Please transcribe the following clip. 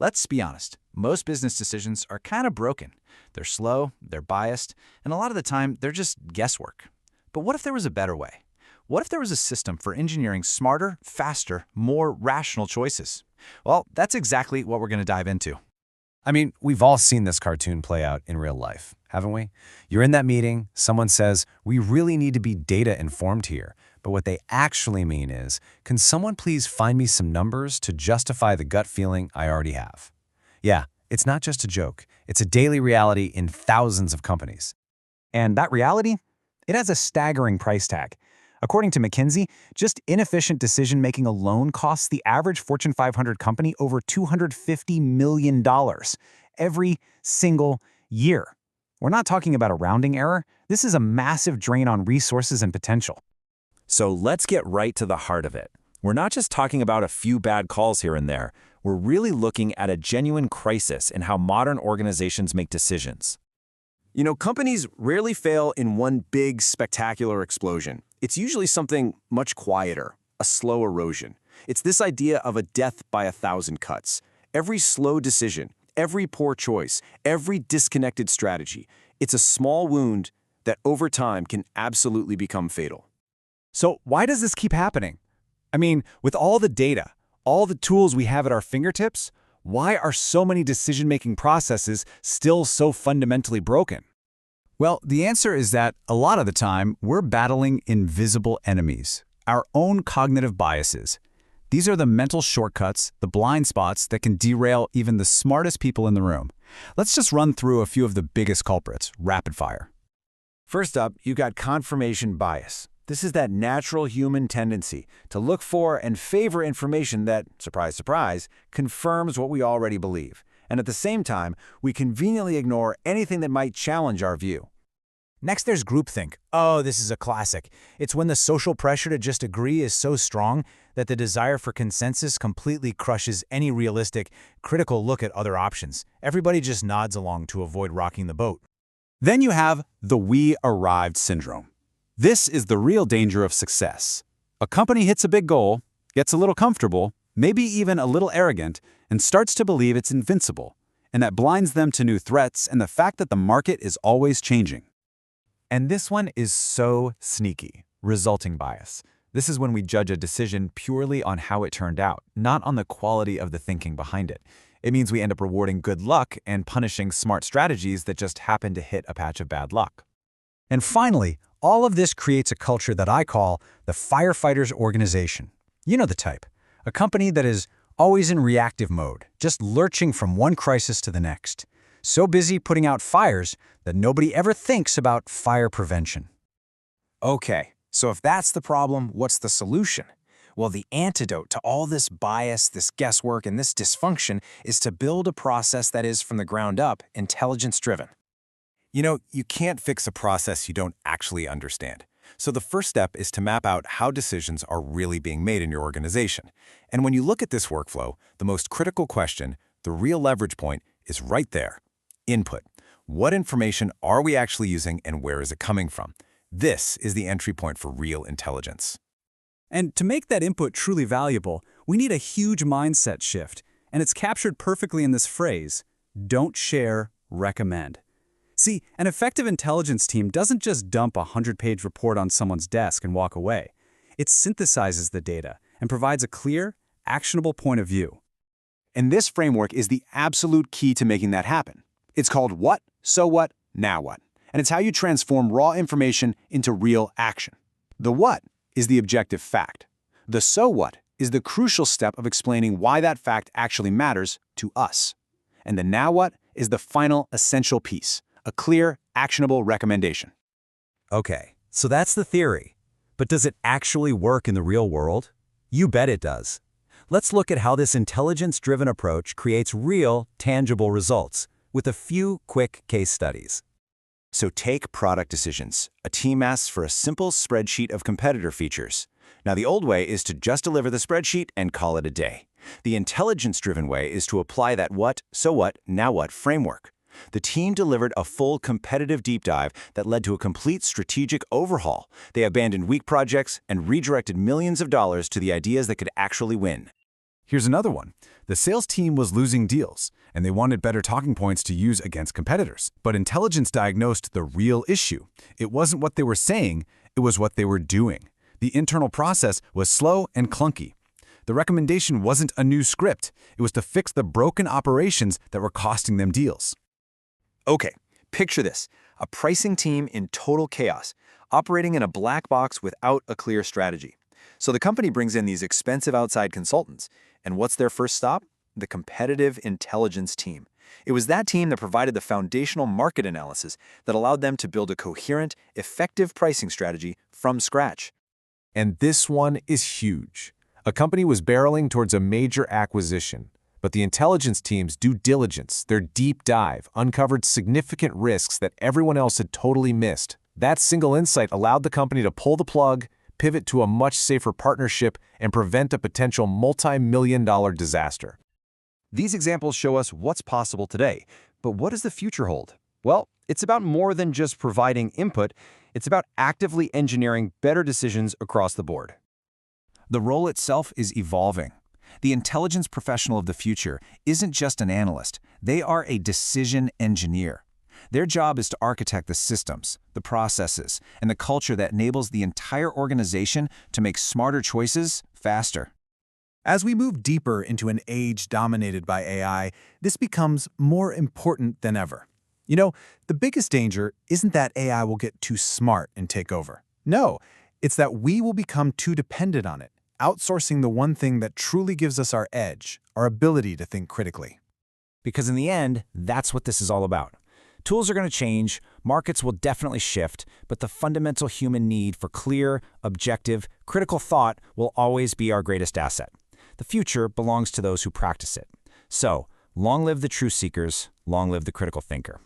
Let's be honest, most business decisions are kind of broken. They're slow, they're biased, and a lot of the time, they're just guesswork. But what if there was a better way? What if there was a system for engineering smarter, faster, more rational choices? Well, that's exactly what we're going to dive into. I mean, we've all seen this cartoon play out in real life, haven't we? You're in that meeting, someone says, we really need to be data-informed here. But what they actually mean is, can someone please find me some numbers to justify the gut feeling I already have? Yeah, it's not just a joke. It's a daily reality in thousands of companies. And that reality? It has a staggering price tag. According to McKinsey, just inefficient decision-making alone costs the average Fortune 500 company over $250 million every single year. We're not talking about a rounding error. This is a massive drain on resources and potential. So let's get right to the heart of it. We're not just talking about a few bad calls here and there. We're really looking at a genuine crisis in how modern organizations make decisions. You know, companies rarely fail in one big, spectacular explosion. It's usually something much quieter, a slow erosion. It's this idea of a death by 1,000 cuts. Every slow decision, every poor choice, every disconnected strategy, it's a small wound that over time can absolutely become fatal. So why does this keep happening? I mean, with all the data, all the tools we have at our fingertips, why are so many decision-making processes still so fundamentally broken? Well, the answer is that a lot of the time, we're battling invisible enemies, our own cognitive biases. These are the mental shortcuts, the blind spots that can derail even the smartest people in the room. Let's just run through a few of the biggest culprits, rapid fire. First up, you got confirmation bias. This is that natural human tendency to look for and favor information that, surprise, surprise, confirms what we already believe. And at the same time, we conveniently ignore anything that might challenge our view. Next, there's groupthink. Oh, this is a classic. It's when the social pressure to just agree is so strong that the desire for consensus completely crushes any realistic, critical look at other options. Everybody just nods along to avoid rocking the boat. Then you have the "we arrived" syndrome. This is the real danger of success. A company hits a big goal, gets a little comfortable, maybe even a little arrogant, and starts to believe it's invincible. And that blinds them to new threats and the fact that the market is always changing. And this one is so sneaky, resulting bias. This is when we judge a decision purely on how it turned out, not on the quality of the thinking behind it. It means we end up rewarding good luck and punishing smart strategies that just happen to hit a patch of bad luck. And finally, all of this creates a culture that I call the firefighters organization. You know the type. A company that is always in reactive mode, just lurching from one crisis to the next. So busy putting out fires that nobody ever thinks about fire prevention. Okay, so if that's the problem, what's the solution? Well, the antidote to all this bias, this guesswork, and this dysfunction is to build a process that is, from the ground up, intelligence-driven. You know, you can't fix a process you don't actually understand. So the first step is to map out how decisions are really being made in your organization. And when you look at this workflow, the most critical question, the real leverage point, is right there. Input. What information are we actually using and where is it coming from? This is the entry point for real intelligence. And to make that input truly valuable, we need a huge mindset shift. And it's captured perfectly in this phrase, don't share, recommend. See, an effective intelligence team doesn't just dump a 100-page report on someone's desk and walk away. It synthesizes the data and provides a clear, actionable point of view. And this framework is the absolute key to making that happen. It's called what, so what, now what. And it's how you transform raw information into real action. The what is the objective fact. The so what is the crucial step of explaining why that fact actually matters to us. And the now what is the final essential piece, a clear, actionable recommendation. Okay, so that's the theory. But does it actually work in the real world? You bet it does. Let's look at how this intelligence-driven approach creates real, tangible results with a few quick case studies. So take product decisions. A team asks for a simple spreadsheet of competitor features. Now, the old way is to just deliver the spreadsheet and call it a day. The intelligence-driven way is to apply that what, so what, now what framework. The team delivered a full competitive deep dive that led to a complete strategic overhaul. They abandoned weak projects and redirected millions of dollars to the ideas that could actually win. Here's another one. The sales team was losing deals, and they wanted better talking points to use against competitors. But intelligence diagnosed the real issue. It wasn't what they were saying, it was what they were doing. The internal process was slow and clunky. The recommendation wasn't a new script. It was to fix the broken operations that were costing them deals. Okay, picture this. A pricing team in total chaos, operating in a black box without a clear strategy. So the company brings in these expensive outside consultants, and what's their first stop? The competitive intelligence team. It was that team that provided the foundational market analysis that allowed them to build a coherent, effective pricing strategy from scratch. And this one is huge. A company was barreling towards a major acquisition, but the intelligence team's due diligence, their deep dive, uncovered significant risks that everyone else had totally missed. That single insight allowed the company to pull the plug, pivot to a much safer partnership, and prevent a potential multi-million-dollar disaster. These examples show us what's possible today, but what does the future hold? Well, it's about more than just providing input. It's about actively engineering better decisions across the board. The role itself is evolving. The intelligence professional of the future isn't just an analyst. They are a decision engineer. Their job is to architect the systems, the processes, and the culture that enables the entire organization to make smarter choices faster. As we move deeper into an age dominated by AI, this becomes more important than ever. You know, the biggest danger isn't that AI will get too smart and take over. No, it's that we will become too dependent on it, outsourcing the one thing that truly gives us our edge, our ability to think critically. Because in the end, that's what this is all about. Tools are going to change, markets will definitely shift, but the fundamental human need for clear, objective, critical thought will always be our greatest asset. The future belongs to those who practice it. So, long live the truth seekers, long live the critical thinker.